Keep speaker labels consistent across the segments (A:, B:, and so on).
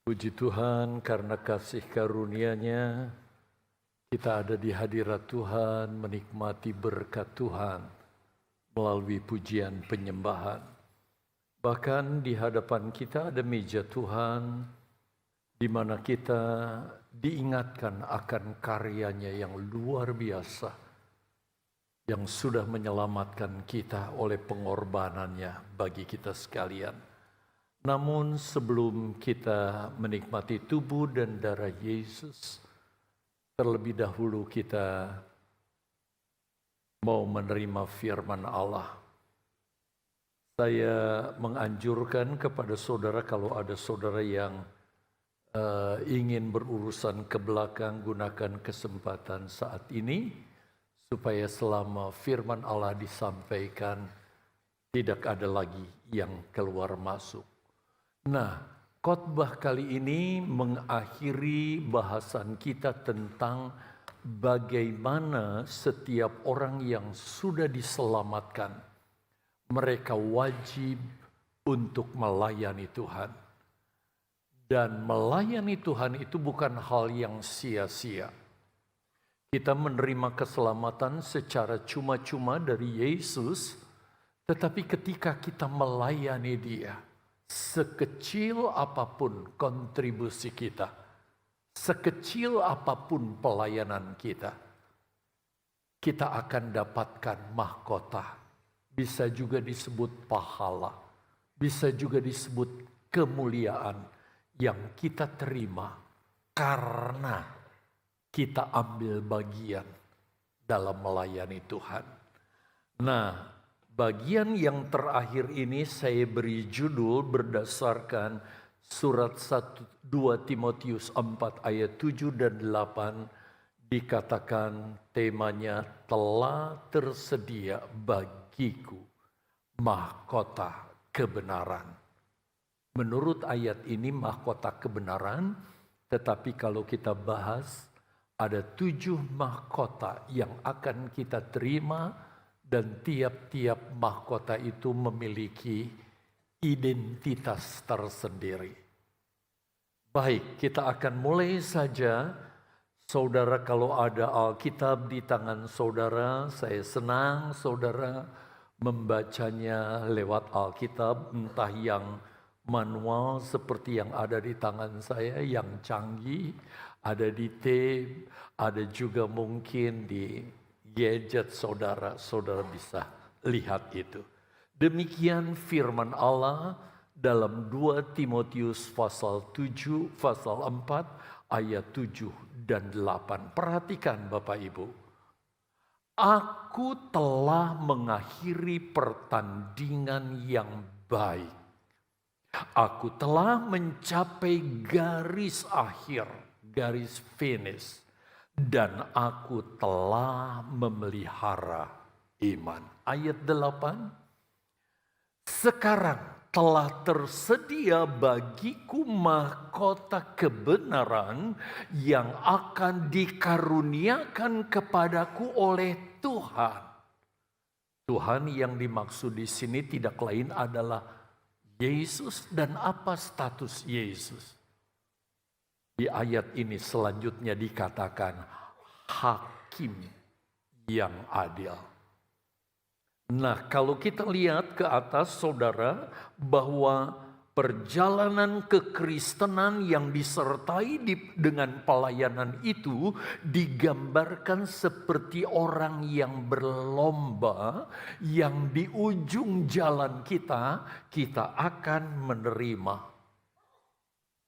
A: Puji Tuhan karena kasih karunia-Nya kita ada di hadirat Tuhan menikmati berkat Tuhan melalui pujian penyembahan. Bahkan di hadapan kita ada meja Tuhan di mana kita diingatkan akan karya-Nya yang luar biasa yang sudah menyelamatkan kita oleh pengorbanan-Nya bagi kita sekalian. Namun sebelum kita menikmati tubuh dan darah Yesus, terlebih dahulu kita mau menerima firman Allah. Saya menganjurkan kepada saudara kalau ada saudara yang ingin berurusan ke belakang, gunakan kesempatan saat ini supaya selama firman Allah disampaikan tidak ada lagi yang keluar masuk. Nah, khotbah kali ini mengakhiri bahasan kita tentang bagaimana setiap orang yang sudah diselamatkan, mereka wajib untuk melayani Tuhan. Dan melayani Tuhan itu bukan hal yang sia-sia. Kita menerima keselamatan secara cuma-cuma dari Yesus, tetapi ketika kita melayani Dia, sekecil apapun kontribusi kita, sekecil apapun pelayanan kita, kita akan dapatkan mahkota. Bisa juga disebut pahala, bisa juga disebut kemuliaan yang kita terima karena kita ambil bagian dalam melayani Tuhan. Nah, bagian yang terakhir ini saya beri judul berdasarkan surat 2 Timotius 4 ayat 7 dan 8 dikatakan temanya telah tersedia bagiku mahkota kebenaran. Menurut ayat ini mahkota kebenaran, tetapi kalau kita bahas ada 7 mahkota yang akan kita terima. Dan tiap-tiap mahkota itu memiliki identitas tersendiri. Baik, kita akan mulai saja. Saudara, kalau ada Alkitab di tangan saudara, saya senang saudara membacanya lewat Alkitab, entah yang manual seperti yang ada di tangan saya, yang canggih, ada di tape, ada juga mungkin di gadget saudara bisa lihat itu. Demikian firman Allah dalam 2 Timotius pasal 7, pasal 4 ayat 7 dan 8. Perhatikan Bapak Ibu. Aku telah mengakhiri pertandingan yang baik. Aku telah mencapai garis akhir, garis finish. Dan aku telah memelihara iman. Ayat 8. Sekarang telah tersedia bagiku mahkota kebenaran yang akan dikaruniakan kepadaku oleh Tuhan. Tuhan yang dimaksud di sini tidak lain adalah Yesus. Dan apa status Yesus? Di ayat ini selanjutnya dikatakan hakim yang adil. Nah, kalau kita lihat ke atas saudara, bahwa perjalanan kekristenan yang disertai dengan pelayanan itu digambarkan seperti orang yang berlomba, yang di ujung jalan kita akan menerima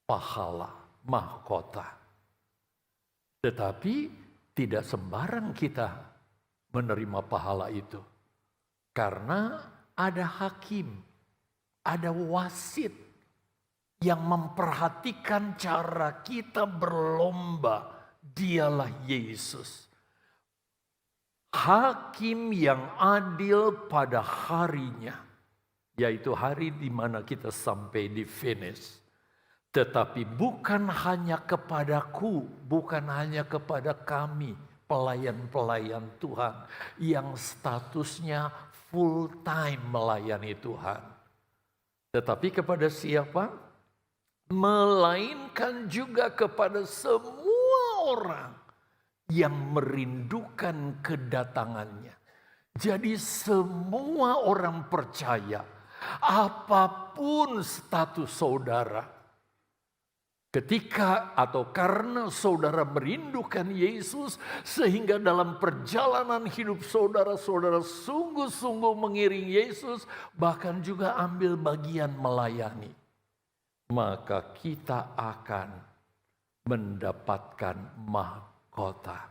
A: pahala, mahkota. Tetapi tidak sembarang kita menerima pahala itu. Karena ada hakim, ada wasit yang memperhatikan cara kita berlomba. Dialah Yesus. Hakim yang adil pada harinya, yaitu hari di mana kita sampai di finish. Tetapi bukan hanya kepadaku, bukan hanya kepada kami, pelayan-pelayan Tuhan yang statusnya full time melayani Tuhan. Tetapi kepada siapa? melainkan juga kepada semua orang yang merindukan kedatangannya. Jadi semua orang percaya, apapun status saudara, ketika atau karena saudara merindukan Yesus, sehingga dalam perjalanan hidup saudara, saudara sungguh-sungguh mengiring Yesus, bahkan juga ambil bagian melayani, maka kita akan mendapatkan mahkota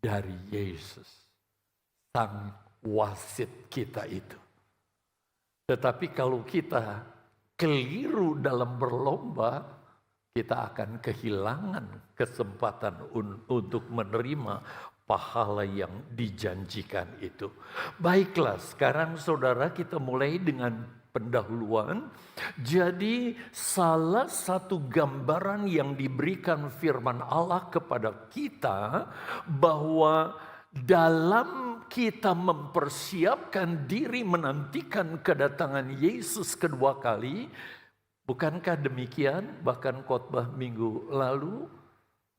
A: dari Yesus, sang wasit kita itu. Tetapi kalau kita keliru dalam berlomba, kita akan kehilangan kesempatan untuk menerima pahala yang dijanjikan itu. Baiklah, sekarang saudara kita mulai dengan pendahuluan. Jadi salah satu gambaran yang diberikan firman Allah kepada kita, bahwa dalam kita mempersiapkan diri menantikan kedatangan Yesus kedua kali, bukankah demikian bahkan khotbah minggu lalu,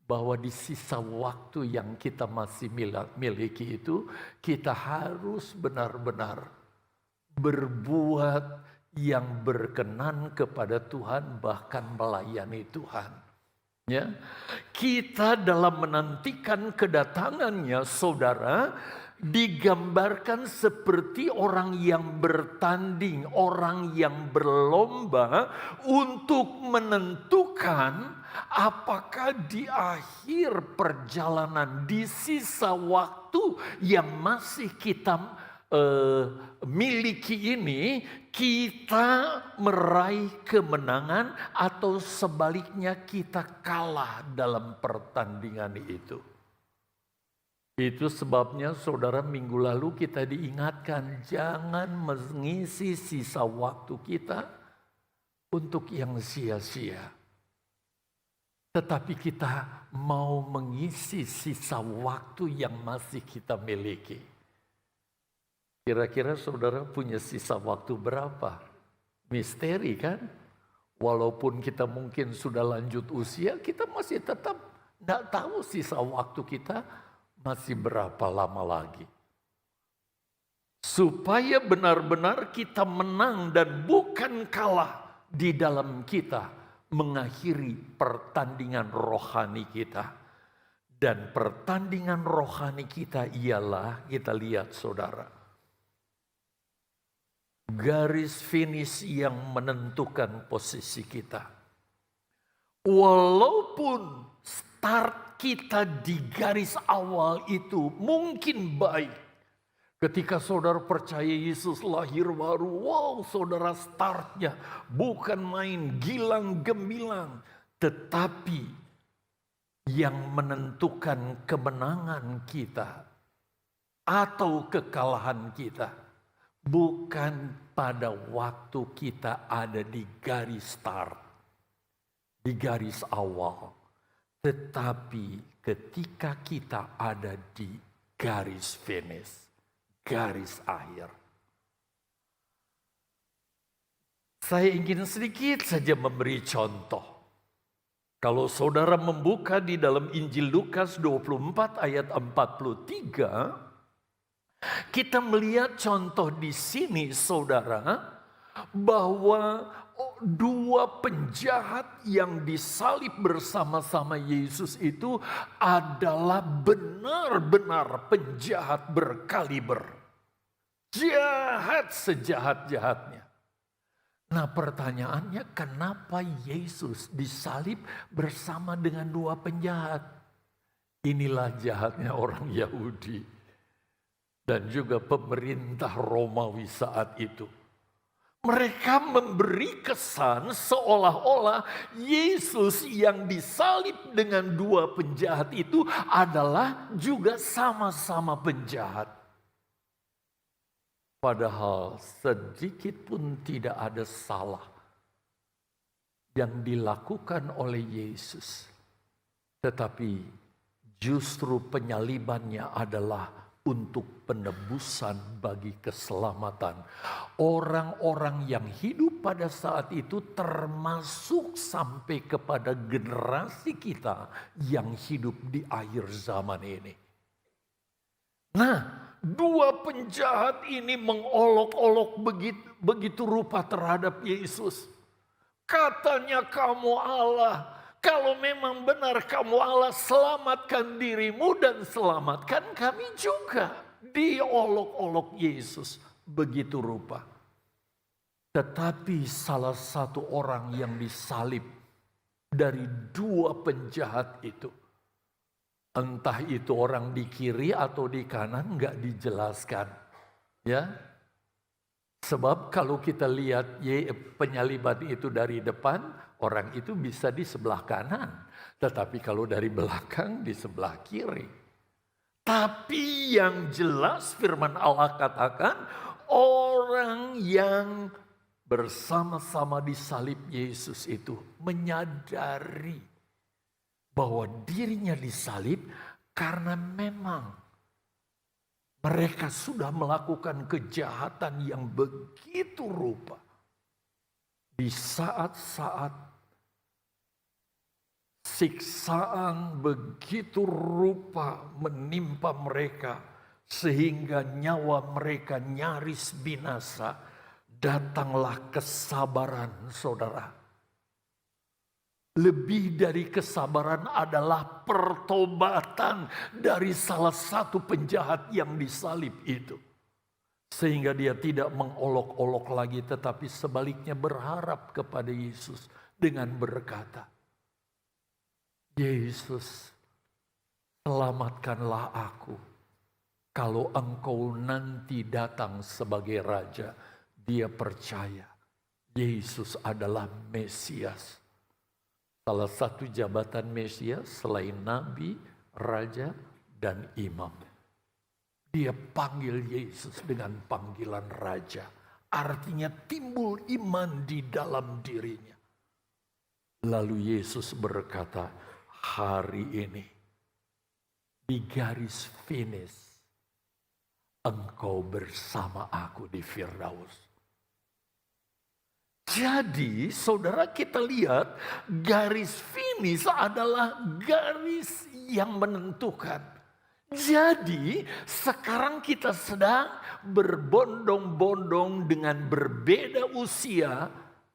A: bahwa di sisa waktu yang kita masih miliki itu, kita harus benar-benar berbuat yang berkenan kepada Tuhan, bahkan melayani Tuhan. Ya, kita dalam menantikan kedatangannya, saudara, digambarkan seperti orang yang bertanding, orang yang berlomba untuk menentukan apakah di akhir perjalanan, di sisa waktu yang masih kita miliki ini, kita meraih kemenangan atau sebaliknya kita kalah dalam pertandingan itu. Itu sebabnya saudara, minggu lalu kita diingatkan jangan mengisi sisa waktu kita untuk yang sia-sia. Tetapi kita mau mengisi sisa waktu yang masih kita miliki. Kira-kira saudara punya sisa waktu berapa? Misteri kan? Walaupun kita mungkin sudah lanjut usia, kita masih tetap tidak tahu sisa waktu kita masih berapa lama lagi. Supaya benar-benar kita menang dan bukan kalah di dalam kita mengakhiri pertandingan rohani kita. Dan pertandingan rohani kita ialah, kita lihat saudara, garis finish yang menentukan posisi kita. Walaupun start kita di garis awal itu mungkin baik. Ketika saudara percaya Yesus lahir baru, wow, saudara startnya bukan main gilang gemilang. Tetapi yang menentukan kemenangan kita atau kekalahan kita bukan pada waktu kita ada di garis start, di garis awal. Tetapi ketika kita ada di garis finish, garis akhir. Saya ingin sedikit saja memberi contoh. Kalau saudara membuka di dalam Injil Lukas 24 ayat 43, kita melihat contoh di sini saudara, bahwa dua penjahat yang disalib bersama-sama Yesus itu adalah benar-benar penjahat berkaliber. Jahat sejahat-jahatnya. Nah pertanyaannya, kenapa Yesus disalib bersama dengan dua penjahat? Inilah jahatnya orang Yahudi. Dan juga pemerintah Romawi saat itu. Mereka memberi kesan seolah-olah Yesus yang disalib dengan dua penjahat itu adalah juga sama-sama penjahat. Padahal sedikit pun tidak ada salah yang dilakukan oleh Yesus. Tetapi justru penyalibannya adalah untuk penebusan bagi keselamatan orang-orang yang hidup pada saat itu, termasuk sampai kepada generasi kita yang hidup di akhir zaman ini. Nah, dua penjahat ini mengolok-olok begitu rupa terhadap Yesus. Katanya, kamu Allah. Kalau memang benar kamu Allah, selamatkan dirimu dan selamatkan kami juga. Diolok-olok Yesus begitu rupa. Tetapi salah satu orang yang disalib dari dua penjahat itu, entah itu orang di kiri atau di kanan, nggak dijelaskan. Ya, sebab kalau kita lihat penyaliban itu dari depan, orang itu bisa di sebelah kanan. Tetapi kalau dari belakang, di sebelah kiri. Tapi yang jelas firman Allah katakan, orang yang bersama-sama disalib Yesus itu menyadari bahwa dirinya disalib karena memang mereka sudah melakukan kejahatan yang begitu rupa. Di saat-saat siksaan begitu rupa menimpa mereka, sehingga nyawa mereka nyaris binasa, datanglah kesabaran, saudara. Lebih dari kesabaran adalah pertobatan dari salah satu penjahat yang disalib itu. Sehingga dia tidak mengolok-olok lagi, tetapi sebaliknya berharap kepada Yesus dengan berkata, Yesus, selamatkanlah aku. Kalau engkau nanti datang sebagai Raja, dia percaya Yesus adalah Mesias. Salah satu jabatan Mesias selain Nabi, Raja, dan Imam. Dia panggil Yesus dengan panggilan Raja. Artinya timbul iman di dalam dirinya. Lalu Yesus berkata, hari ini di garis finish engkau bersama aku di Firdaus. Jadi saudara, kita lihat garis finish adalah garis yang menentukan. Jadi sekarang kita sedang berbondong-bondong dengan berbeda usia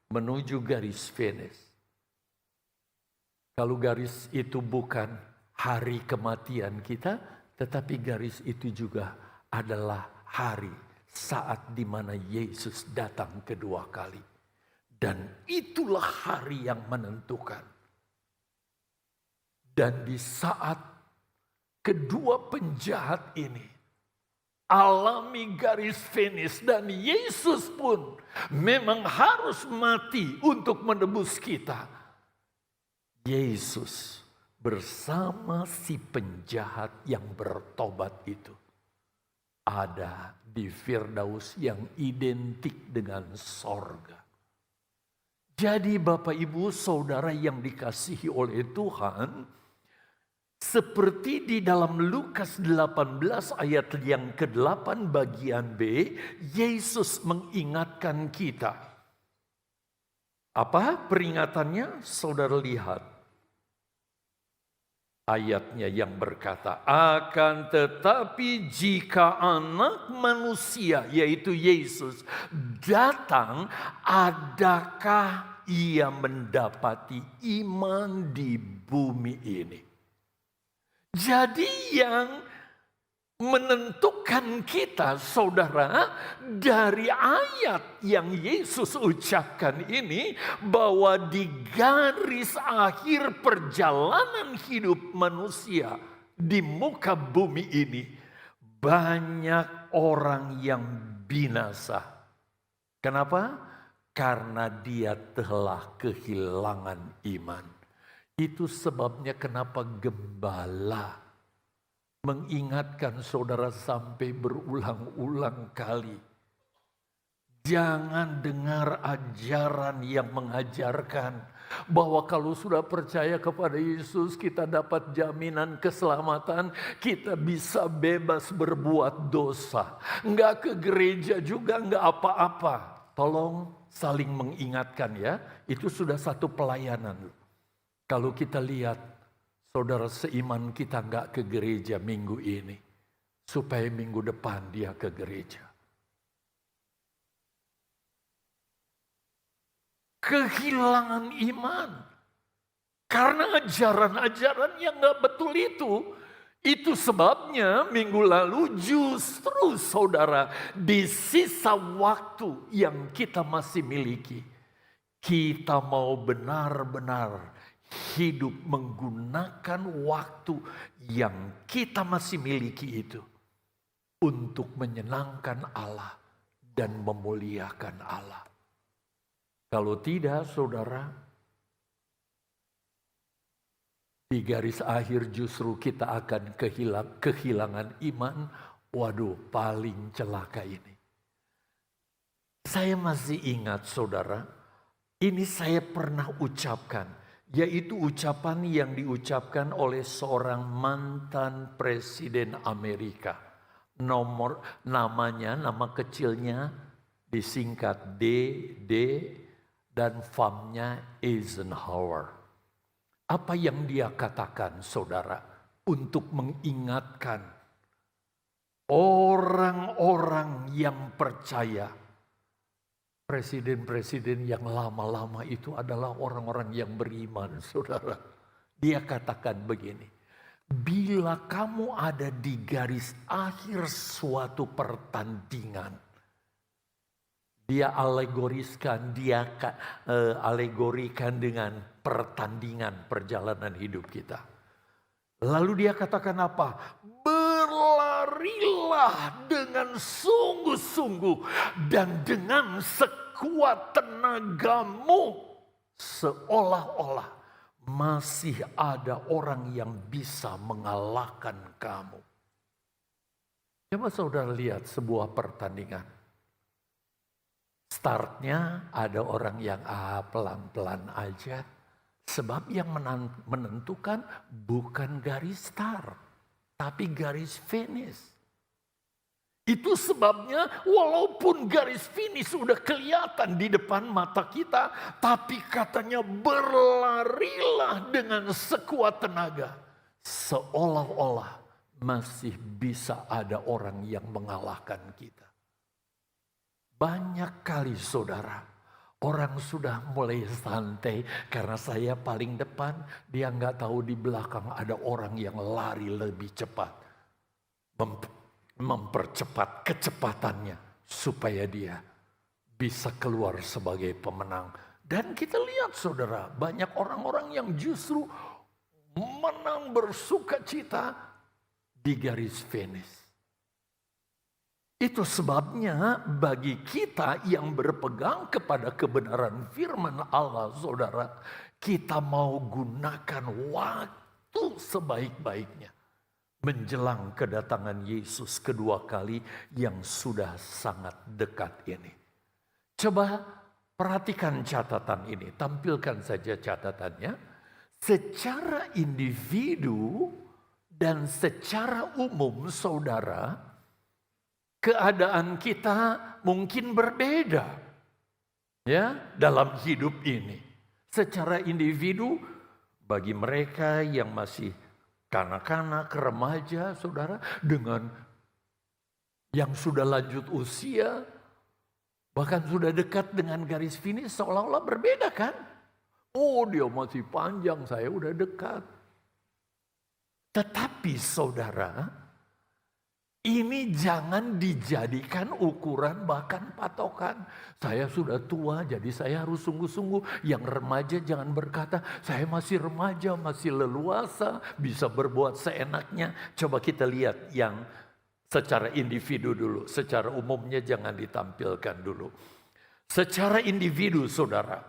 A: menuju garis finish. Kalau garis itu bukan hari kematian kita, tetapi garis itu juga adalah hari saat di mana Yesus datang kedua kali. Dan itulah hari yang menentukan. Dan di saat kedua penjahat ini alami garis finish, dan Yesus pun memang harus mati untuk menebus kita. Yesus bersama si penjahat yang bertobat itu ada di Firdaus yang identik dengan sorga. Jadi Bapak Ibu Saudara yang dikasihi oleh Tuhan, seperti di dalam Lukas 18 ayat yang ke-8 bagian B, Yesus mengingatkan kita. Apa peringatannya? Saudara lihat ayatnya yang berkata, akan tetapi jika Anak Manusia, yaitu Yesus, datang, adakah ia mendapati iman di bumi ini? Jadi yang menentukan kita, saudara, dari ayat yang Yesus ucapkan ini, bahwa di garis akhir perjalanan hidup manusia di muka bumi ini, banyak orang yang binasa. Kenapa? Karena dia telah kehilangan iman. Itu sebabnya kenapa gembala mengingatkan saudara sampai berulang-ulang kali. Jangan dengar ajaran yang mengajarkan Bahwa kalau sudah percaya kepada Yesus, kita dapat jaminan keselamatan, kita bisa bebas berbuat dosa. Enggak ke gereja juga, enggak apa-apa. Tolong saling mengingatkan ya, itu sudah satu pelayanan. Kalau kita lihat saudara seiman kita enggak ke gereja minggu ini, supaya minggu depan dia ke gereja. Kehilangan iman. Karena ajaran-ajaran yang gak betul itu sebabnya minggu lalu justru saudara di sisa waktu yang kita masih miliki. Kita mau benar-benar hidup menggunakan waktu yang kita masih miliki itu. Untuk menyenangkan Allah dan memuliakan Allah. Kalau tidak saudara, di garis akhir justru kita akan kehilangan iman. Waduh, paling celaka ini. Saya masih ingat saudara, ini saya pernah ucapkan. Yaitu ucapan yang diucapkan oleh seorang mantan presiden Amerika. Nama kecilnya disingkat DD. Dan famnya Eisenhower. Apa yang dia katakan saudara? Untuk mengingatkan orang-orang yang percaya. Presiden-presiden yang lama-lama itu adalah orang-orang yang beriman saudara. Dia katakan begini. Bila kamu ada di garis akhir suatu pertandingan. Dia alegorikan dengan pertandingan perjalanan hidup kita. Lalu dia katakan apa? Berlarilah dengan sungguh-sungguh dan dengan sekuat tenagamu. Seolah-olah masih ada orang yang bisa mengalahkan kamu. Coba saudara lihat sebuah pertandingan. Startnya ada orang yang pelan-pelan aja. Sebab yang menentukan bukan garis start. Tapi garis finish. Itu sebabnya walaupun garis finish sudah kelihatan di depan mata kita. Tapi katanya berlarilah dengan sekuat tenaga. Seolah-olah masih bisa ada orang yang mengalahkan kita. Banyak kali saudara, orang sudah mulai santai karena saya paling depan, dia nggak tahu di belakang ada orang yang lari lebih cepat. Mempercepat kecepatannya supaya dia bisa keluar sebagai pemenang. Dan kita lihat saudara, banyak orang-orang yang justru menang bersukacita di garis finish. Itu sebabnya bagi kita yang berpegang kepada kebenaran firman Allah, saudara, kita mau gunakan waktu sebaik-baiknya. Menjelang kedatangan Yesus kedua kali yang sudah sangat dekat ini. Coba perhatikan catatan ini, tampilkan saja catatannya. Secara individu dan secara umum, saudara, keadaan kita mungkin berbeda ya dalam hidup ini. Secara individu bagi mereka yang masih kanak-kanak, remaja, saudara, dengan yang sudah lanjut usia, bahkan sudah dekat dengan garis finish, seolah-olah berbeda kan? Oh, dia masih panjang, saya udah dekat. Tetapi saudara, ini jangan dijadikan ukuran bahkan patokan. Saya sudah tua jadi saya harus sungguh-sungguh. Yang remaja jangan berkata saya masih remaja, masih leluasa, bisa berbuat seenaknya. Coba kita lihat yang secara individu dulu. Secara umumnya jangan ditampilkan dulu. Secara individu saudara.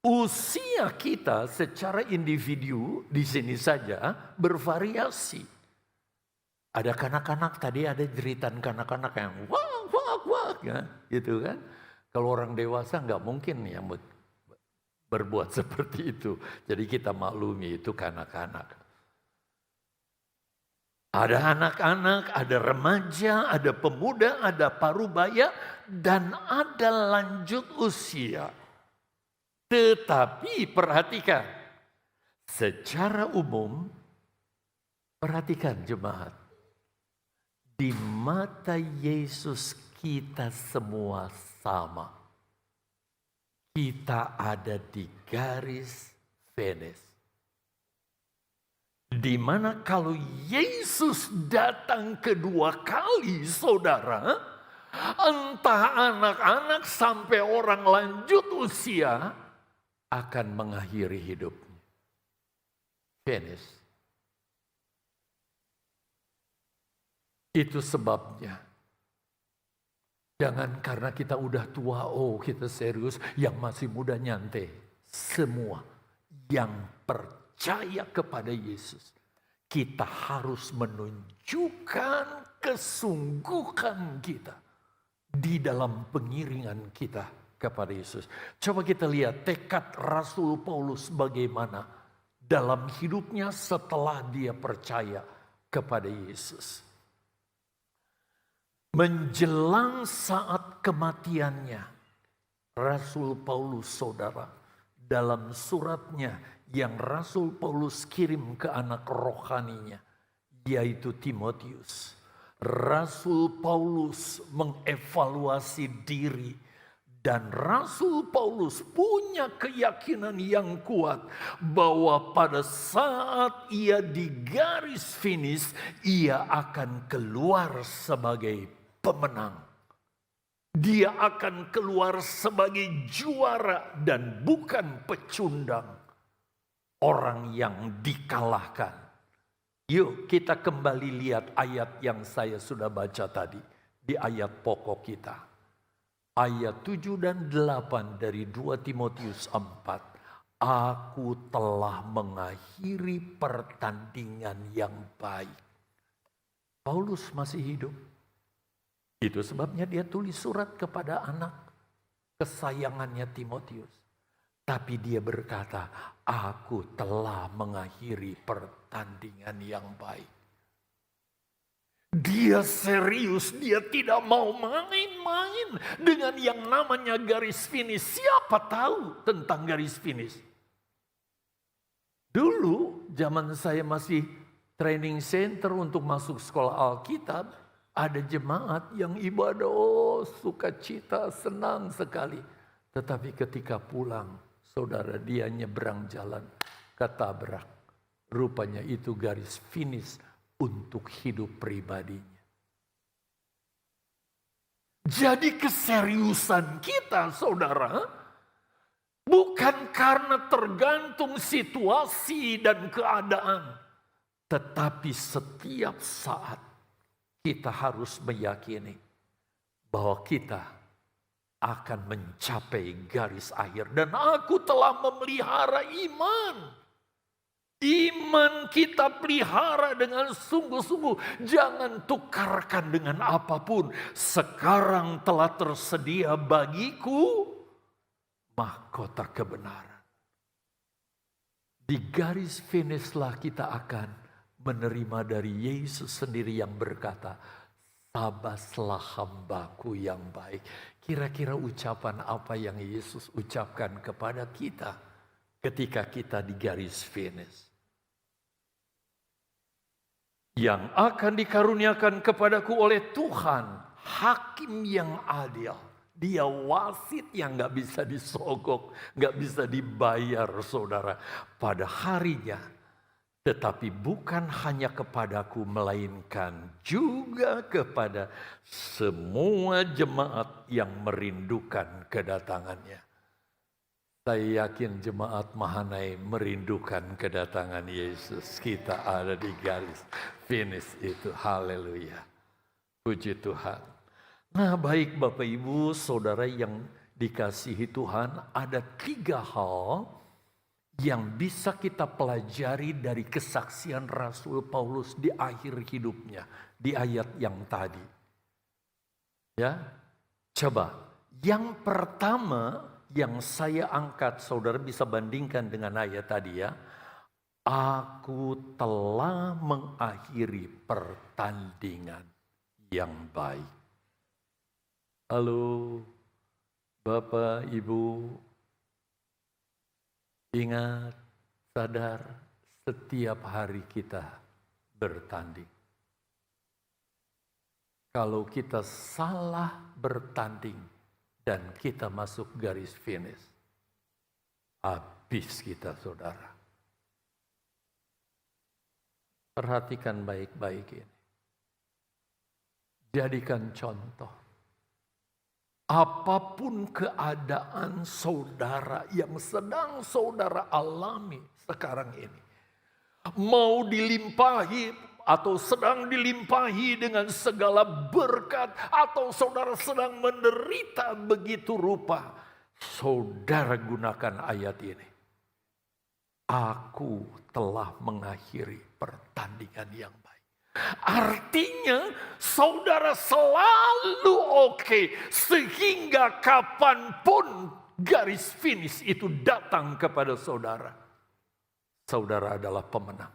A: Usia kita secara individu di sini saja bervariasi. Ada kanak-kanak, tadi ada jeritan kanak-kanak yang wah, ya, gitu kan. Kalau orang dewasa nggak mungkin yang berbuat seperti itu. Jadi kita maklumi itu kanak-kanak. Ada anak-anak, ada remaja, ada pemuda, ada parubaya, dan ada lanjut usia. Tetapi perhatikan, secara umum, perhatikan jemaat, di mata Yesus kita semua sama. Kita ada di garis finish. Di mana kalau Yesus datang kedua kali, saudara, entah anak-anak sampai orang lanjut usia akan mengakhiri hidupnya. Finish. Itu sebabnya. Jangan karena kita udah tua, oh kita serius, yang masih muda nyantai. Semua yang percaya kepada Yesus, kita harus menunjukkan kesungguhan kita di dalam pengiringan kita kepada Yesus. Coba kita lihat tekad Rasul Paulus bagaimana dalam hidupnya setelah dia percaya kepada Yesus. Menjelang saat kematiannya, Rasul Paulus, saudara, dalam suratnya yang Rasul Paulus kirim ke anak rohaninya, yaitu Timotius. Rasul Paulus mengevaluasi diri, dan Rasul Paulus punya keyakinan yang kuat bahwa pada saat ia di garis finish, ia akan keluar sebagai pemenang. Dia akan keluar sebagai juara dan bukan pecundang, orang yang dikalahkan. Yuk kita kembali lihat ayat yang saya sudah baca tadi di ayat pokok kita. Ayat 7 dan 8 dari 2 Timotius 4. Aku telah mengakhiri pertandingan yang baik. Paulus masih hidup. Itu sebabnya dia tulis surat kepada anak kesayangannya Timotius. Tapi dia berkata, aku telah mengakhiri pertandingan yang baik. Dia serius, dia tidak mau main-main dengan yang namanya garis finish. Siapa tahu tentang garis finish? Dulu zaman saya masih training center untuk masuk sekolah Alkitab, ada jemaat yang ibadah, sukacita, senang sekali. Tetapi ketika pulang, saudara, dia nyebrang jalan, ketabrak. Rupanya itu garis finish untuk hidup pribadinya. Jadi keseriusan kita, saudara, bukan karena tergantung situasi dan keadaan, tetapi setiap saat kita harus meyakini bahwa kita akan mencapai garis akhir. Dan aku telah memelihara iman. Iman kita pelihara dengan sungguh-sungguh. Jangan tukarkan dengan apapun. Sekarang telah tersedia bagiku mahkota kebenaran. Di garis finishlah kita akan menerima dari Yesus sendiri yang berkata, tabaslah hambaku yang baik. Kira-kira ucapan apa yang Yesus ucapkan kepada kita ketika kita di garis finish? Yang akan dikaruniakan kepadaku oleh Tuhan, hakim yang adil. Dia wasit yang gak bisa disogok, gak bisa dibayar, saudara, pada harinya. Tetapi bukan hanya kepadaku, melainkan juga kepada semua jemaat yang merindukan kedatangannya. Saya yakin jemaat Mahanai merindukan kedatangan Yesus. Kita ada di garis finish itu. Haleluya. Puji Tuhan. Nah, baik Bapak Ibu, saudara yang dikasihi Tuhan, ada 3 hal yang bisa kita pelajari dari kesaksian Rasul Paulus di akhir hidupnya, di ayat yang tadi. Ya, coba. Yang pertama, yang saya angkat, saudara bisa bandingkan dengan ayat tadi ya. Aku telah mengakhiri pertandingan yang baik. Halo, Bapak, Ibu, ingat, sadar, setiap hari kita bertanding. Kalau kita salah bertanding dan kita masuk garis finish, habis kita, saudara. Perhatikan baik-baik ini. Jadikan contoh. Apapun keadaan saudara yang sedang saudara alami sekarang ini. Mau dilimpahi atau sedang dilimpahi dengan segala berkat. Atau saudara sedang menderita begitu rupa. Saudara gunakan ayat ini. Aku telah mengakhiri pertandingan yang baik. Artinya saudara selalu oke. Sehingga kapanpun garis finish itu datang kepada saudara. Saudara adalah pemenang.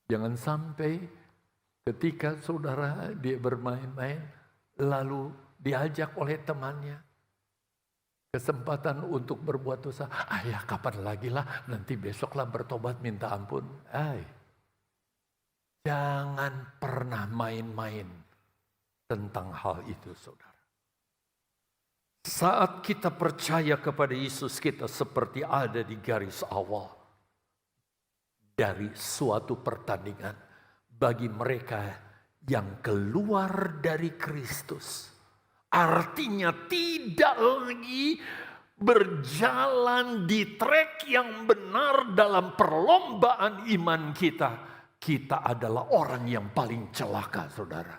A: Jangan sampai ketika saudara dia bermain-main. Lalu diajak oleh temannya. Kesempatan untuk berbuat dosa. Ya kapan lagi lah, nanti besoklah bertobat minta ampun. Jangan pernah main-main tentang hal itu, saudara. Saat kita percaya kepada Yesus, kita seperti ada di garis awal dari suatu pertandingan bagi mereka yang keluar dari Kristus. Artinya tidak lagi berjalan di trek yang benar dalam perlombaan iman kita. Kita adalah orang yang paling celaka, saudara.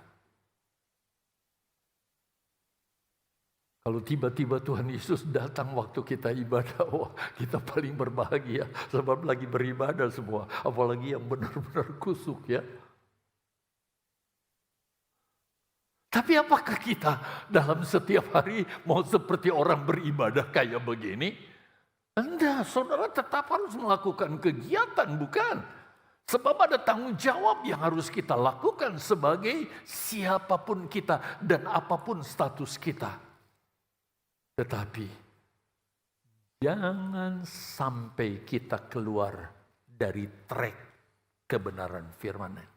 A: Kalau tiba-tiba Tuhan Yesus datang waktu kita ibadah, kita paling berbahagia. Sebab lagi beribadah semua. Apalagi yang benar-benar kusuk ya. Tapi apakah kita dalam setiap hari mau seperti orang beribadah kayak begini? Enggak, saudara tetap harus melakukan kegiatan, bukan? Sebab ada tanggung jawab yang harus kita lakukan sebagai siapapun kita dan apapun status kita. Tetapi jangan sampai kita keluar dari trek kebenaran firman.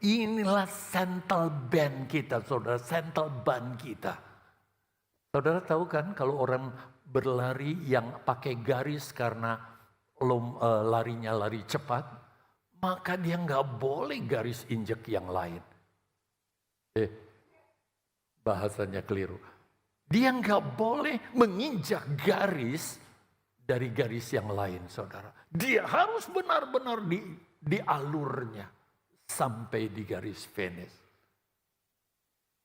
A: Inilah central band kita, saudara, central band kita. Saudara tahu kan kalau orang berlari yang pakai garis karena larinya lari cepat, maka dia nggak boleh garis injek yang lain. Bahasanya keliru. Dia nggak boleh menginjak garis dari garis yang lain, saudara. Dia harus benar-benar di alurnya. Sampai di garis finish.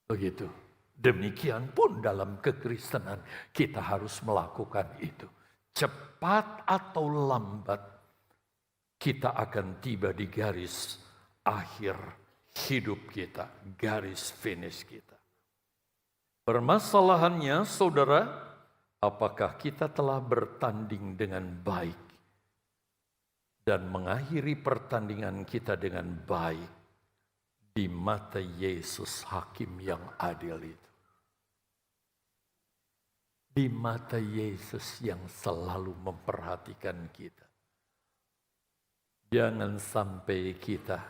A: Begitu. Demikian pun dalam kekristenan kita harus melakukan itu. Cepat atau lambat kita akan tiba di garis akhir hidup kita. Garis finish kita. Permasalahannya saudara, apakah kita telah bertanding dengan baik? Dan mengakhiri pertandingan kita dengan baik di mata Yesus Hakim yang adil itu. Di mata Yesus yang selalu memperhatikan kita. Jangan sampai kita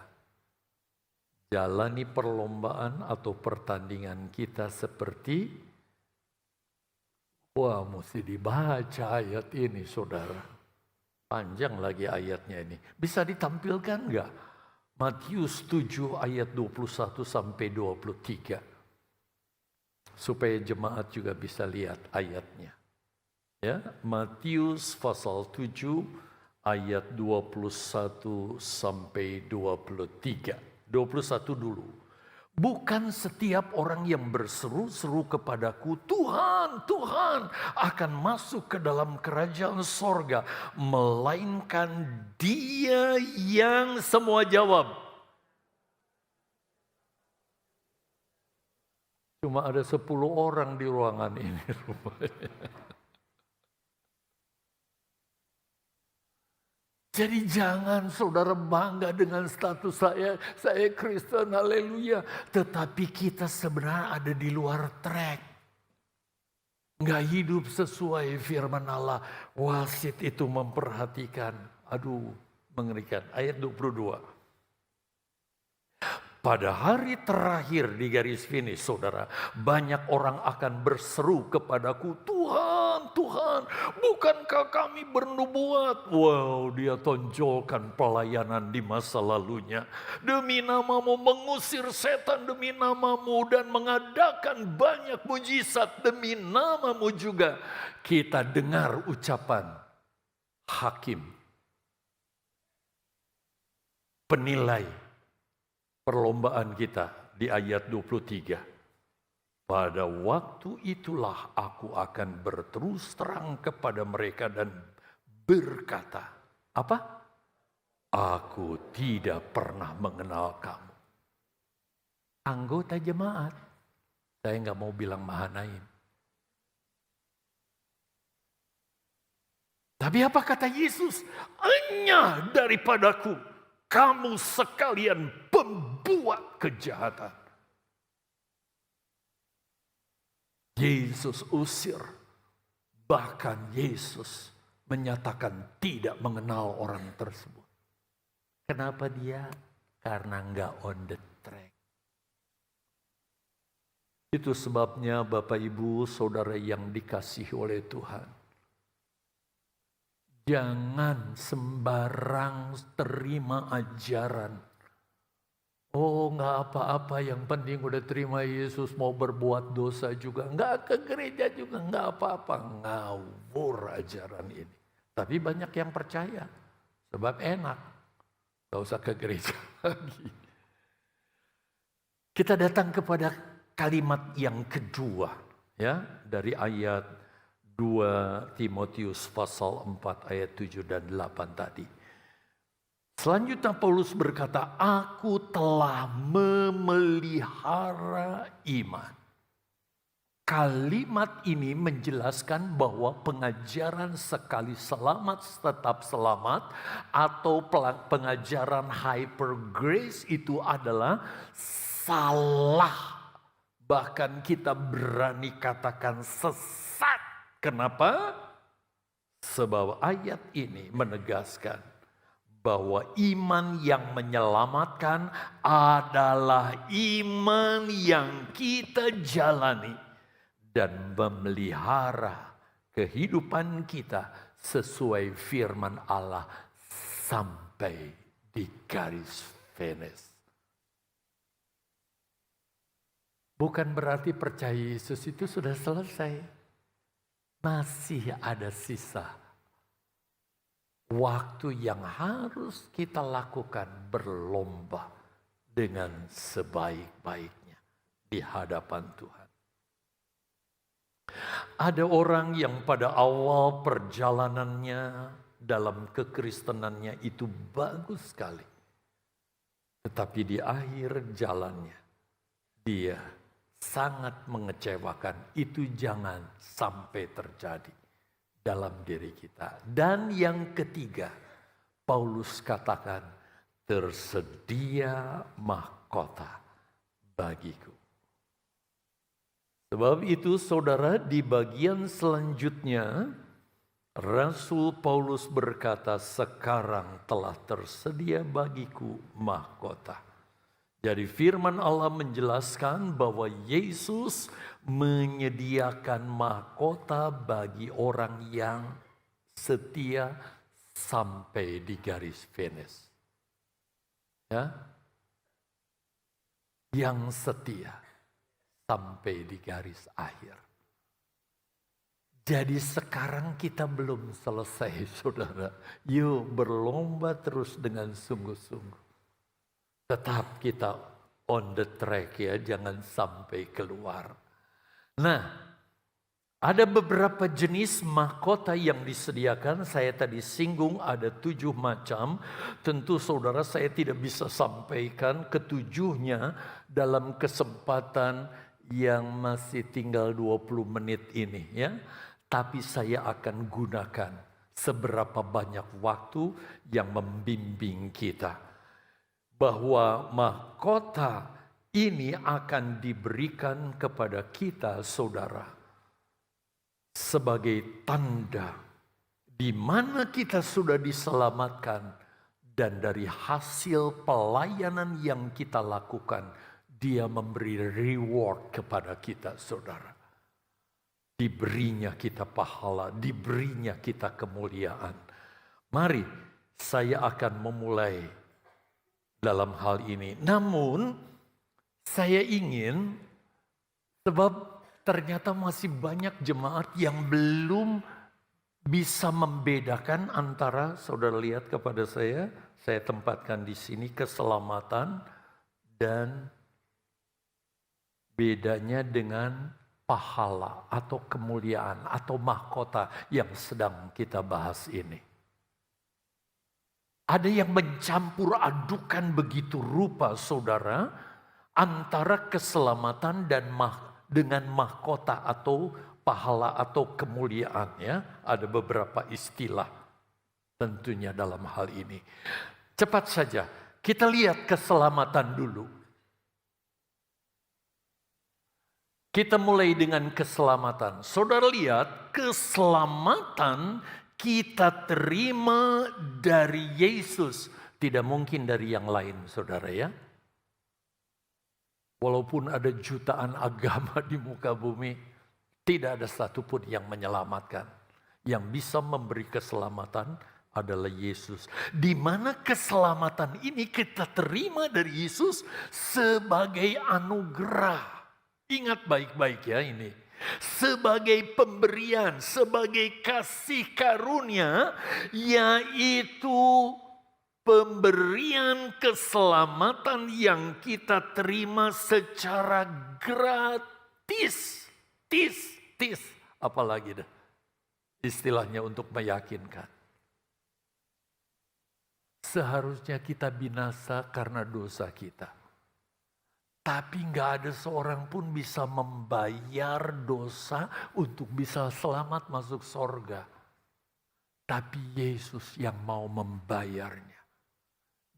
A: jalani perlombaan atau pertandingan kita seperti, mesti dibaca ayat ini, saudara. Panjang lagi ayatnya ini. Bisa ditampilkan enggak? Matius 7 ayat 21 sampai 23. Supaya jemaat juga bisa lihat ayatnya. Ya, Matius pasal 7 ayat 21 sampai 23. 21 dulu. Bukan setiap orang yang berseru-seru kepadaku, Tuhan, Tuhan, akan masuk ke dalam kerajaan sorga. Melainkan dia yang semua jawab. Cuma ada 10 orang di ruangan ini rupanya. Jadi jangan saudara bangga dengan status saya Kristen, haleluya. Tetapi kita sebenarnya ada di luar track. Nggak hidup sesuai firman Allah. Wasit itu memperhatikan. Aduh, mengerikan. Ayat 22. Pada hari terakhir di garis finish, saudara, banyak orang akan berseru kepadaku, Tuhan, Tuhan, bukankah kami bernubuat? Wow, dia tonjolkan pelayanan di masa lalunya. Demi namamu mengusir setan demi namamu dan mengadakan banyak mujizat demi namamu juga. Kita dengar ucapan hakim, penilai perlombaan kita di ayat 23. Pada waktu itulah aku akan berterus terang kepada mereka dan berkata, apa? Aku tidak pernah mengenal kamu. Anggota jemaat, saya nggak mau bilang Mahanaim. Tapi apa kata Yesus? Enyah daripadaku, kamu sekalian pembuat kejahatan. Yesus usir. Bahkan Yesus menyatakan tidak mengenal orang tersebut. Kenapa dia? Karena enggak on the track. Itu sebabnya Bapak Ibu Saudara yang dikasihi oleh Tuhan. Jangan sembarang terima ajaran. Oh, nggak apa-apa, yang penting udah terima Yesus, mau berbuat dosa juga. Nggak ke gereja juga, nggak apa-apa. Ngawur ajaran ini. Tapi banyak yang percaya, sebab enak. Nggak usah ke gereja lagi. Kita datang kepada kalimat yang kedua, ya, dari ayat 2 Timotius pasal 4 ayat 7 dan 8 tadi. Selanjutnya Paulus berkata, aku telah memelihara iman. Kalimat ini menjelaskan bahwa pengajaran sekali selamat tetap selamat atau pengajaran hyper grace itu adalah salah. Bahkan kita berani katakan sesat. Kenapa? Sebab ayat ini menegaskan bahwa iman yang menyelamatkan adalah iman yang kita jalani dan memelihara kehidupan kita sesuai firman Allah sampai di garis finish. Bukan berarti percaya Yesus itu sudah selesai. Masih ada sisa waktu yang harus kita lakukan berlomba dengan sebaik-baiknya di hadapan Tuhan. Ada orang yang pada awal perjalanannya dalam kekristenannya itu bagus sekali. Tetapi di akhir jalannya dia sangat mengecewakan. Itu jangan sampai terjadi dalam diri kita. Dan yang ketiga, Paulus katakan, tersedia mahkota bagiku. Sebab itu saudara, di bagian selanjutnya Rasul Paulus berkata, sekarang telah tersedia bagiku mahkota. Jadi firman Allah menjelaskan bahwa Yesus menyediakan mahkota bagi orang yang setia sampai di garis finish. Ya. Yang setia sampai di garis akhir. Jadi sekarang kita belum selesai, saudara. Yuk berlomba terus dengan sungguh-sungguh. Tetap kita on the track ya, jangan sampai keluar. Nah, ada beberapa jenis mahkota yang disediakan. Saya tadi singgung ada 7 macam. Tentu saudara saya tidak bisa sampaikan ketujuhnya dalam kesempatan yang masih tinggal 20 menit ini ya. Tapi saya akan gunakan seberapa banyak waktu yang membimbing kita. Bahwa mahkota ini akan diberikan kepada kita saudara. Sebagai tanda di mana kita sudah diselamatkan dan dari hasil pelayanan yang kita lakukan, Dia memberi reward kepada kita, saudara. Diberinya kita pahala, diberinya kita kemuliaan. Mari saya akan memulai dalam hal ini. Namun saya ingin, sebab ternyata masih banyak jemaat yang belum bisa membedakan antara, saudara lihat kepada saya tempatkan di sini keselamatan dan bedanya dengan pahala atau kemuliaan atau mahkota yang sedang kita bahas ini. Ada yang mencampur adukan begitu rupa saudara antara keselamatan dan dengan mahkota atau pahala atau kemuliaan ya. Ada beberapa istilah tentunya dalam hal ini. Cepat saja kita lihat keselamatan dulu. Kita mulai dengan keselamatan. Saudara lihat keselamatan kita terima dari Yesus. Tidak mungkin dari yang lain saudara ya. Walaupun ada jutaan agama di muka bumi, tidak ada satupun yang menyelamatkan. Yang bisa memberi keselamatan adalah Yesus. Di mana keselamatan ini kita terima dari Yesus sebagai anugerah. Ingat baik-baik ya ini. Sebagai pemberian, sebagai kasih karunia, yaitu pemberian keselamatan yang kita terima secara gratis. Tis, apalagi dah istilahnya untuk meyakinkan. Seharusnya kita binasa karena dosa kita. Tapi nggak ada seorang pun bisa membayar dosa untuk bisa selamat masuk sorga. Tapi Yesus yang mau membayarnya.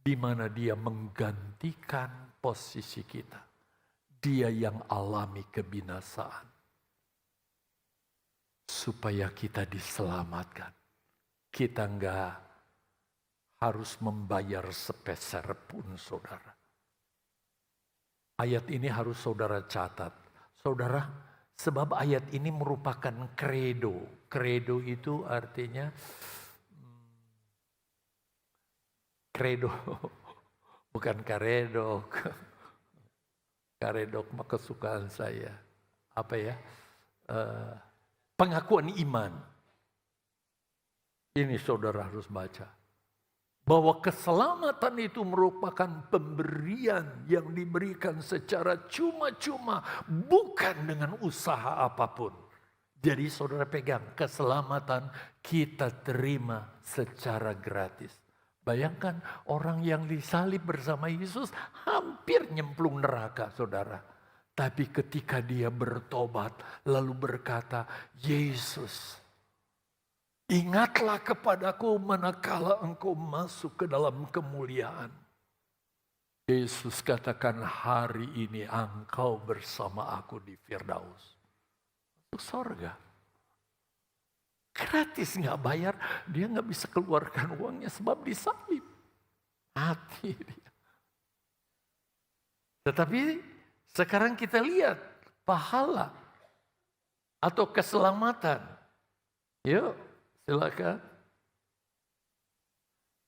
A: Di mana Dia menggantikan posisi kita. Dia yang alami kebinasaan. Supaya kita diselamatkan. Kita enggak harus membayar sepeser pun saudara. Ayat ini harus saudara catat. Saudara, sebab ayat ini merupakan kredo. Kredo itu artinya kredo. Bukan karedok. Karedok mah kesukaan saya. Apa ya? Pengakuan iman. Ini saudara harus baca. Bahwa keselamatan itu merupakan pemberian yang diberikan secara cuma-cuma. Bukan dengan usaha apapun. Jadi saudara pegang keselamatan kita terima secara gratis. Bayangkan orang yang disalib bersama Yesus hampir nyemplung neraka saudara. Tapi ketika dia bertobat lalu berkata, Yesus, ingatlah kepadaku manakala engkau masuk ke dalam kemuliaan. Yesus katakan hari ini engkau bersama aku di Firdaus. Masuk surga. Gratis gak bayar, dia gak bisa keluarkan uangnya sebab disalib. Mati dia. Tetapi sekarang kita lihat pahala atau keselamatan. Yuk silakan.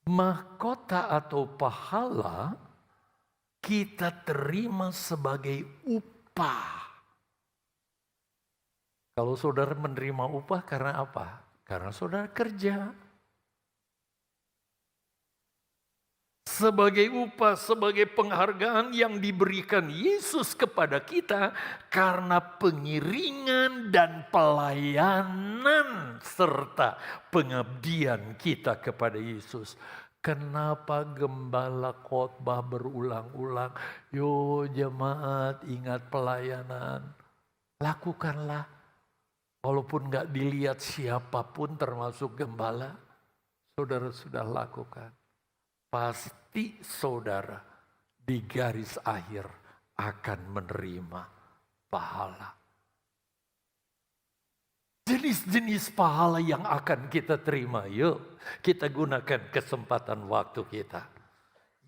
A: Mahkota atau pahala kita terima sebagai upah. Kalau saudara menerima upah karena apa? Karena saudara kerja. Sebagai upah, sebagai penghargaan yang diberikan Yesus kepada kita karena pengiringan dan pelayanan serta pengabdian kita kepada Yesus. Kenapa gembala khotbah berulang-ulang? Yo jemaat, ingat pelayanan. Lakukanlah. Walaupun gak dilihat siapapun termasuk gembala, saudara sudah lakukan. Pasti saudara di garis akhir akan menerima pahala. Jenis-jenis pahala yang akan kita terima, yuk kita gunakan kesempatan waktu kita.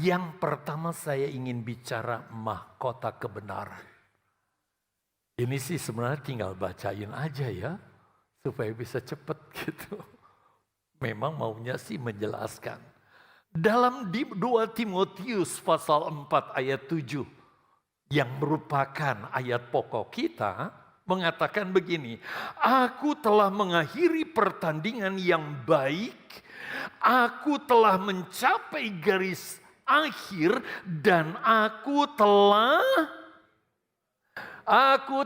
A: Yang pertama saya ingin bicara mahkota kebenaran. Ini sih sebenarnya tinggal bacain aja ya, supaya bisa cepat gitu. Memang maunya sih menjelaskan. Dalam 2 Timotius pasal 4 ayat 7, yang merupakan ayat pokok kita, mengatakan begini, aku telah mengakhiri pertandingan yang baik, aku telah mencapai garis akhir, dan aku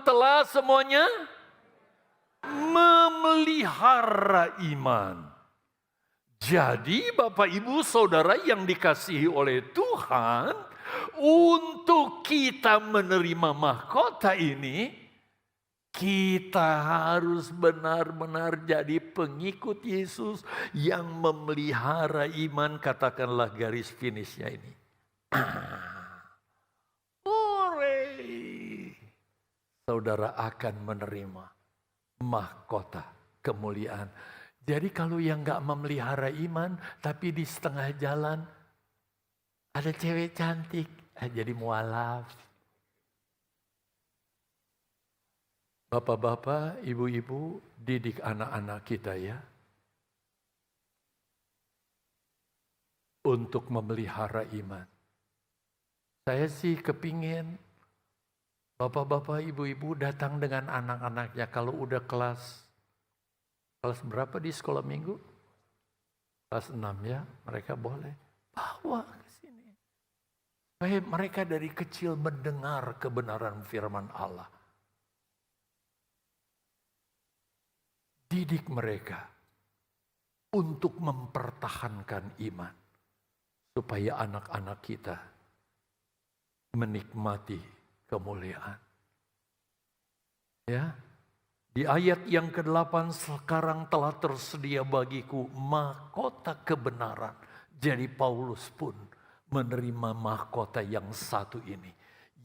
A: telah semuanya memelihara iman. Jadi Bapak Ibu Saudara yang dikasihi oleh Tuhan, untuk kita menerima mahkota ini, kita harus benar-benar jadi pengikut Yesus yang memelihara iman, katakanlah garis finishnya ini. Hooray! Saudara akan menerima mahkota kemuliaan. Jadi kalau yang gak memelihara iman, tapi di setengah jalan ada cewek cantik, jadi mualaf. Bapak-bapak, ibu-ibu, didik anak-anak kita ya. Untuk memelihara iman. Saya sih kepingin bapak-bapak, ibu-ibu datang dengan anak-anaknya. Kalau udah kelas berapa di sekolah minggu? Kelas 6 ya, mereka boleh bawa ke sini. Supaya mereka dari kecil mendengar kebenaran firman Allah. Didik mereka untuk mempertahankan iman. Supaya anak-anak kita menikmati kemuliaan. Ya, di ayat yang ke-8, sekarang telah tersedia bagiku mahkota kebenaran. Jadi Paulus pun menerima mahkota yang satu ini.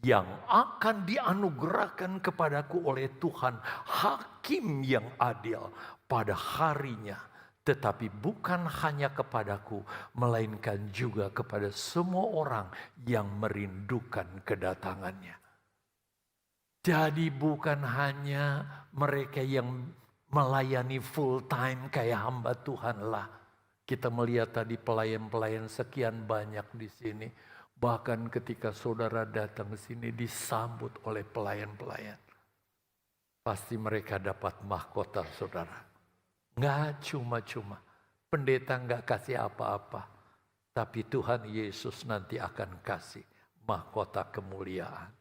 A: Yang akan dianugerahkan kepadaku oleh Tuhan, hakim yang adil pada harinya. Tetapi bukan hanya kepadaku, melainkan juga kepada semua orang yang merindukan kedatangannya. Jadi bukan hanya mereka yang melayani full time kayak hamba Tuhan lah. Kita melihat tadi pelayan-pelayan sekian banyak di sini. Bahkan ketika saudara datang ke sini disambut oleh pelayan-pelayan. Pasti mereka dapat mahkota saudara. Nggak cuma-cuma. Pendeta nggak kasih apa-apa. Tapi Tuhan Yesus nanti akan kasih mahkota kemuliaan.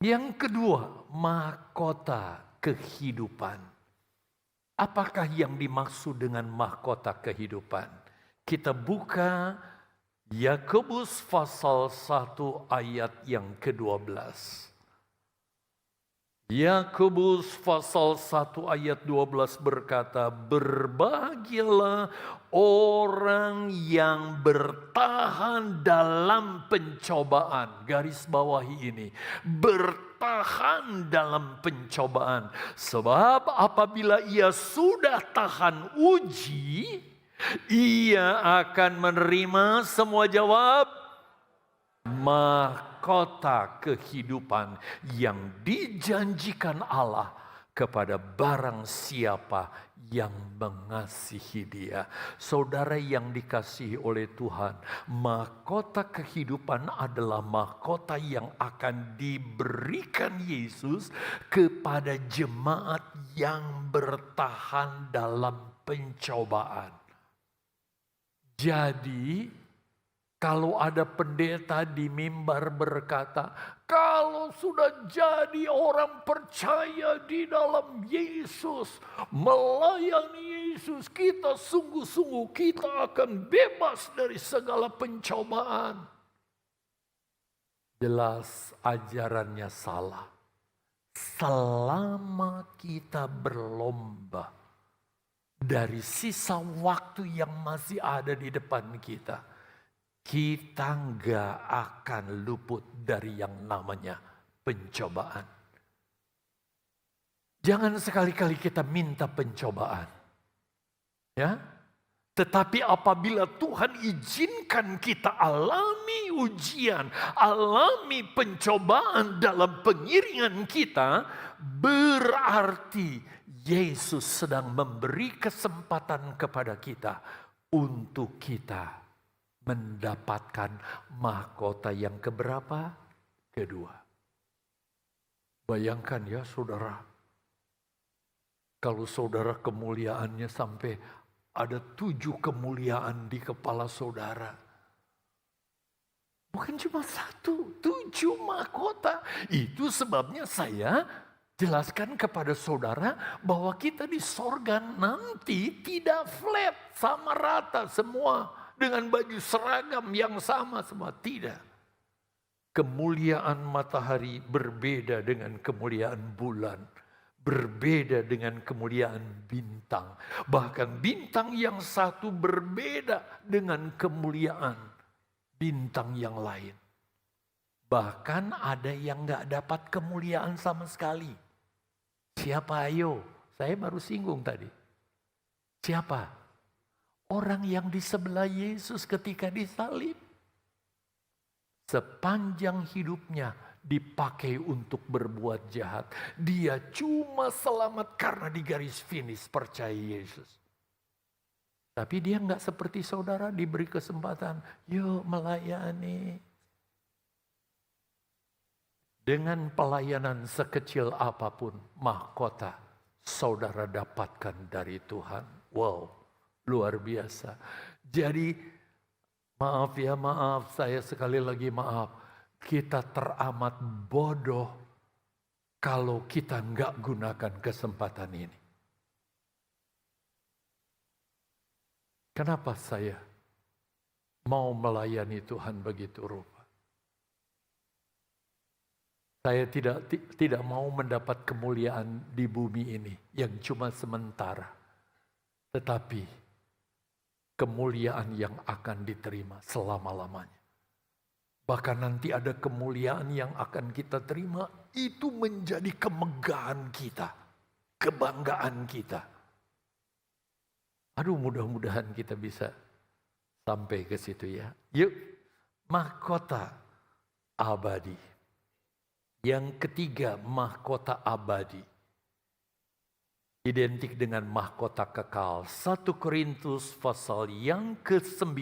A: Yang kedua, mahkota kehidupan. Apakah yang dimaksud dengan mahkota kehidupan? Kita buka Yakobus pasal 1 ayat yang ke-12. Yakobus pasal 1 ayat 12 berkata, berbahagialah orang yang bertahan dalam pencobaan. Garis bawahi ini, bertahan dalam pencobaan. Sebab apabila ia sudah tahan uji, ia akan menerima semua jawab mahkota kehidupan yang dijanjikan Allah kepada barang siapa yang mengasihi Dia. Saudara yang dikasihi oleh Tuhan, mahkota kehidupan adalah mahkota yang akan diberikan Yesus kepada jemaat yang bertahan dalam pencobaan. Jadi Kalau ada pendeta di mimbar berkata, kalau sudah jadi orang percaya di dalam Yesus, melayani Yesus, kita sungguh-sungguh kita akan bebas dari segala pencobaan. Jelas ajarannya salah. Selama kita berlomba dari sisa waktu yang masih ada di depan kita, kita nggak akan luput dari yang namanya pencobaan. Jangan sekali-kali kita minta pencobaan. Ya, tetapi apabila Tuhan izinkan kita alami ujian, alami pencobaan dalam pengiringan kita, berarti Yesus sedang memberi kesempatan kepada kita untuk kita mendapatkan mahkota yang keberapa? Kedua. Bayangkan ya saudara, kalau saudara kemuliaannya sampai ada 7 kemuliaan di kepala saudara. Bukan cuma 1, 7 mahkota. Itu sebabnya saya jelaskan kepada saudara bahwa kita di sorga nanti tidak flat, sama rata semua. Dengan baju seragam yang sama semua. Tidak. Kemuliaan matahari berbeda dengan kemuliaan bulan. Berbeda dengan kemuliaan bintang. Bahkan bintang yang satu berbeda dengan kemuliaan bintang yang lain. Bahkan ada yang gak dapat kemuliaan sama sekali. Siapa ayo? Saya baru singgung tadi. Siapa? Orang yang di sebelah Yesus ketika disalib. Sepanjang hidupnya dipakai untuk berbuat jahat. Dia cuma selamat karena di garis finish percaya Yesus. Tapi dia nggak seperti saudara diberi kesempatan. Yuk melayani. Dengan pelayanan sekecil apapun, mahkota saudara dapatkan dari Tuhan. Wow. Luar biasa. Jadi maaf, saya sekali lagi maaf. Kita teramat bodoh kalau kita nggak gunakan kesempatan ini. Kenapa saya mau melayani Tuhan begitu rupa? Saya tidak mau mendapat kemuliaan di bumi ini yang cuma sementara. Tetapi kemuliaan yang akan diterima selama-lamanya. Bahkan nanti ada kemuliaan yang akan kita terima, itu menjadi kemegahan kita, kebanggaan kita. Aduh, mudah-mudahan kita bisa sampai ke situ ya. Yuk, mahkota abadi. Yang ketiga, mahkota abadi. Identik dengan mahkota kekal. 1 Korintus pasal yang ke-9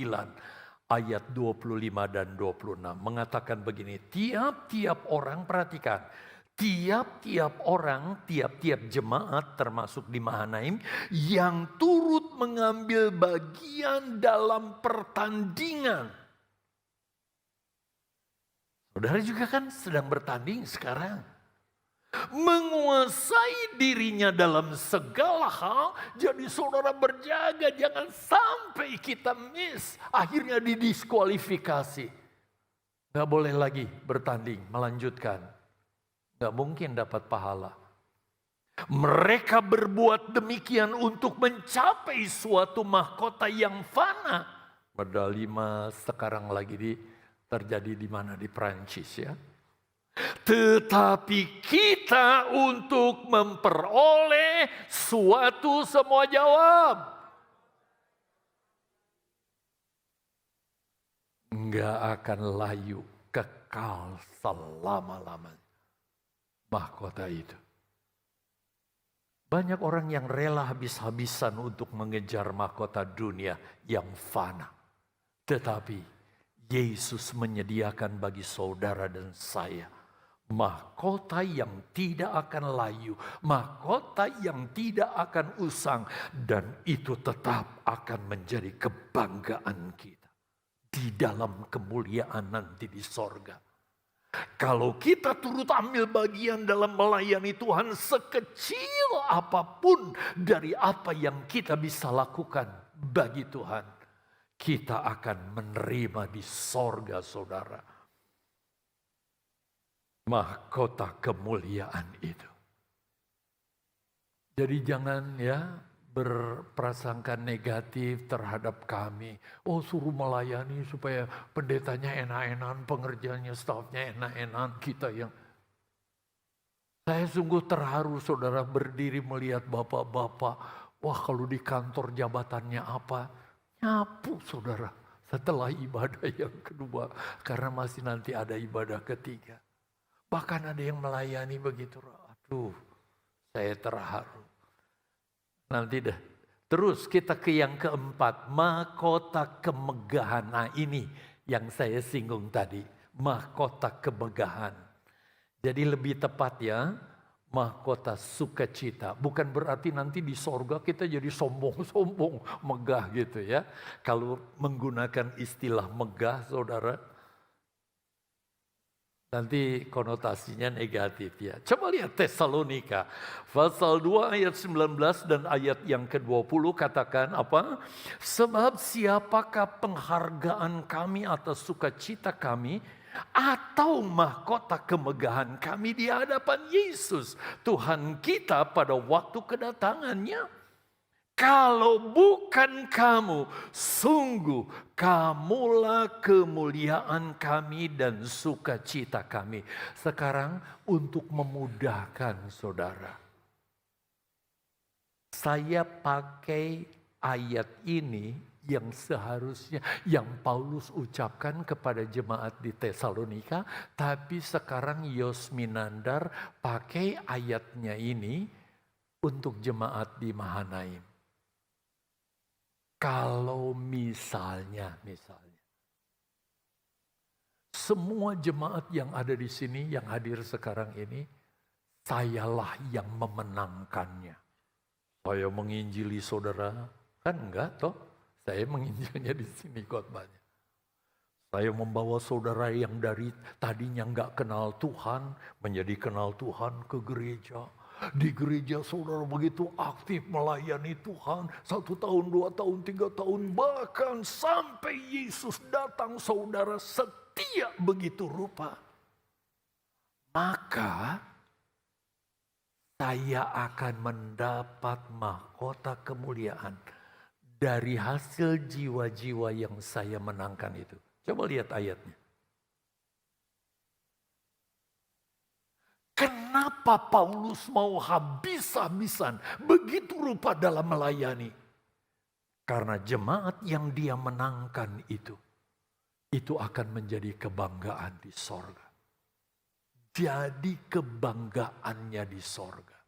A: ayat 25 dan 26 mengatakan begini. Tiap-tiap orang, perhatikan. Tiap-tiap orang, tiap-tiap jemaat termasuk di Mahanaim yang turut mengambil bagian dalam pertandingan. Saudara juga kan sedang bertanding sekarang. Menguasai dirinya dalam segala hal. Jadi saudara berjaga, jangan sampai kita miss. Akhirnya didiskualifikasi. Gak boleh lagi bertanding, melanjutkan. Gak mungkin dapat pahala. Mereka berbuat demikian untuk mencapai suatu mahkota yang fana. Medali emas sekarang lagi terjadi di mana? Di Prancis ya. Tetapi kita untuk memperoleh suatu semua jawab. Enggak akan layu, kekal selama-lamanya. Mahkota itu. Banyak orang yang rela habis-habisan untuk mengejar mahkota dunia yang fana. Tetapi Yesus menyediakan bagi saudara dan saya mahkota yang tidak akan layu, mahkota yang tidak akan usang, dan itu tetap akan menjadi kebanggaan kita. di dalam kemuliaan nanti di sorga. Kalau kita turut ambil bagian dalam melayani Tuhan sekecil apapun dari apa yang kita bisa lakukan bagi Tuhan, kita akan menerima di sorga, saudara, mahkota kemuliaan itu. Jadi jangan berprasangka negatif terhadap kami. Oh, suruh melayani supaya pendetanya enak-enakan, pengerjaannya, stafnya enak-enakan, kita yang... Saya sungguh terharu, saudara, berdiri melihat bapak-bapak. Wah, kalau di kantor jabatannya apa? Nyapu, saudara. Setelah ibadah yang kedua, karena masih nanti ada ibadah ketiga. Bahkan ada yang melayani begitu. Aduh, saya terharu. Nanti deh. Terus kita ke yang keempat, mahkota kemegahan. Nah, ini yang saya singgung tadi, mahkota kemegahan. Jadi lebih tepat mahkota sukacita. Bukan berarti nanti di sorga kita jadi sombong-sombong, megah gitu ya. Kalau menggunakan istilah megah, saudara, nanti konotasinya negatif ya. Coba lihat Tesalonika. Pasal 2 ayat 19 dan ayat yang ke-20 katakan apa? Sebab siapakah penghargaan kami atas sukacita kami atau mahkota kemegahan kami di hadapan Yesus Tuhan kita pada waktu kedatangannya? Kalau bukan kamu, sungguh kamulah kemuliaan kami dan sukacita kami. Sekarang untuk memudahkan saudara, saya pakai ayat ini yang seharusnya yang Paulus ucapkan kepada jemaat di Tesalonika, tapi sekarang Yosminandar pakai ayatnya ini untuk jemaat di Mahanaim. Kalau misalnya semua jemaat yang ada di sini, yang hadir sekarang ini, sayalah yang memenangkannya. Saya menginjili saudara, kan enggak toh? Saya menginjilnya di sini khotbahnya. Saya membawa saudara yang dari tadinya enggak kenal Tuhan, menjadi kenal Tuhan ke gereja. Di gereja saudara begitu aktif melayani Tuhan. 1 tahun, 2 tahun, 3 tahun. Bahkan sampai Yesus datang saudara setia begitu rupa. Maka saya akan mendapat mahkota kemuliaan dari hasil jiwa-jiwa yang saya menangkan itu. Coba lihat ayatnya. Kenapa Paulus mau habis-habisan begitu rupa dalam melayani? Karena jemaat yang dia menangkan itu akan menjadi kebanggaan di sorga. Jadi kebanggaannya di sorga.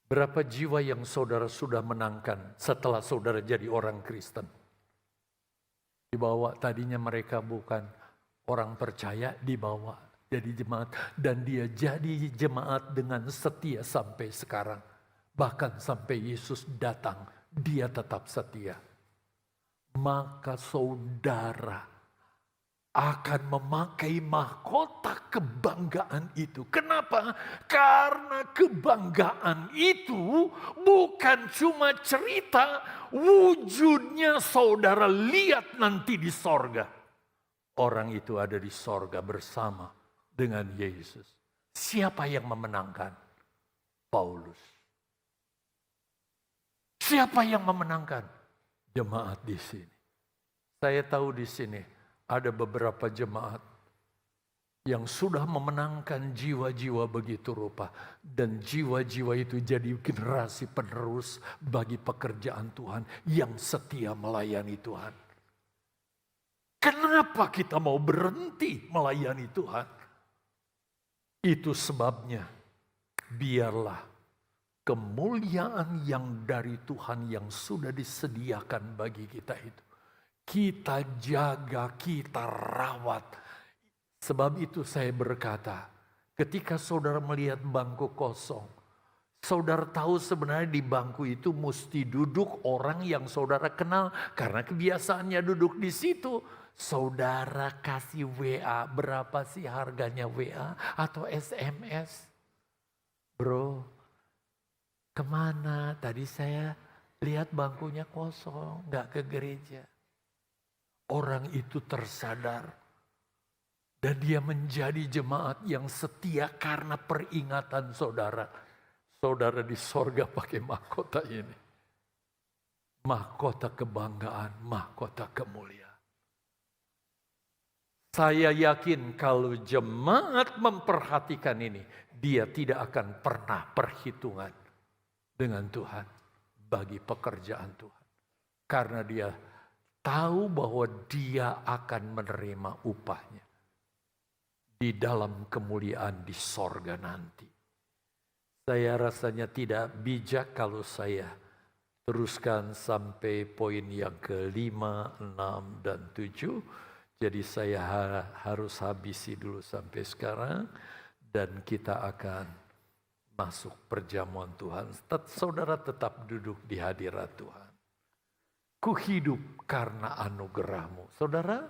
A: Berapa jiwa yang saudara sudah menangkan setelah saudara jadi orang Kristen? Dibawa tadinya mereka bukan orang percaya, dibawa jadi jemaat. Dan dia jadi jemaat dengan setia sampai sekarang. Bahkan sampai Yesus datang, dia tetap setia. Maka saudara akan memakai mahkota kebanggaan itu. Kenapa? Karena kebanggaan itu bukan cuma cerita, wujudnya saudara lihat nanti di sorga. Orang itu ada di sorga bersama dengan Yesus. Siapa yang memenangkan? Paulus. Siapa yang memenangkan? Jemaat di sini. Saya tahu di sini ada beberapa jemaat yang sudah memenangkan jiwa-jiwa begitu rupa. Dan jiwa-jiwa itu jadi generasi penerus bagi pekerjaan Tuhan yang setia melayani Tuhan. Kenapa kita mau berhenti melayani Tuhan? Itu sebabnya biarlah kemuliaan yang dari Tuhan yang sudah disediakan bagi kita itu, kita jaga, kita rawat. Sebab itu saya berkata, ketika saudara melihat bangku kosong, Saudara tahu sebenarnya di bangku itu mesti duduk orang yang saudara kenal. Karena kebiasaannya duduk di situ. Saudara kasih WA, berapa sih harganya WA atau SMS? Bro, kemana? Tadi saya lihat bangkunya kosong, gak ke gereja. Orang itu tersadar. Dan dia menjadi jemaat yang setia karena peringatan saudara. Saudara di sorga pakai mahkota ini. Mahkota kebanggaan, mahkota kemuliaan. Saya yakin kalau jemaat memperhatikan ini, dia tidak akan pernah perhitungan dengan Tuhan bagi pekerjaan Tuhan. Karena dia tahu bahwa dia akan menerima upahnya di dalam kemuliaan di sorga nanti. Saya rasanya tidak bijak kalau saya teruskan sampai poin yang ke-5, 6, dan 7. Jadi saya harus habisi dulu sampai sekarang. Dan kita akan masuk perjamuan Tuhan. Saudara tetap duduk di hadirat Tuhan. Ku hidup karena anugerah-Mu. Saudara,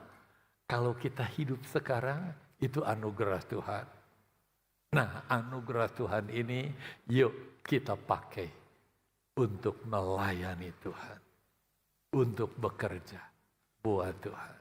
A: kalau kita hidup sekarang, itu anugerah Tuhan. Nah, anugerah Tuhan ini yuk kita pakai untuk melayani Tuhan. Untuk bekerja buat Tuhan.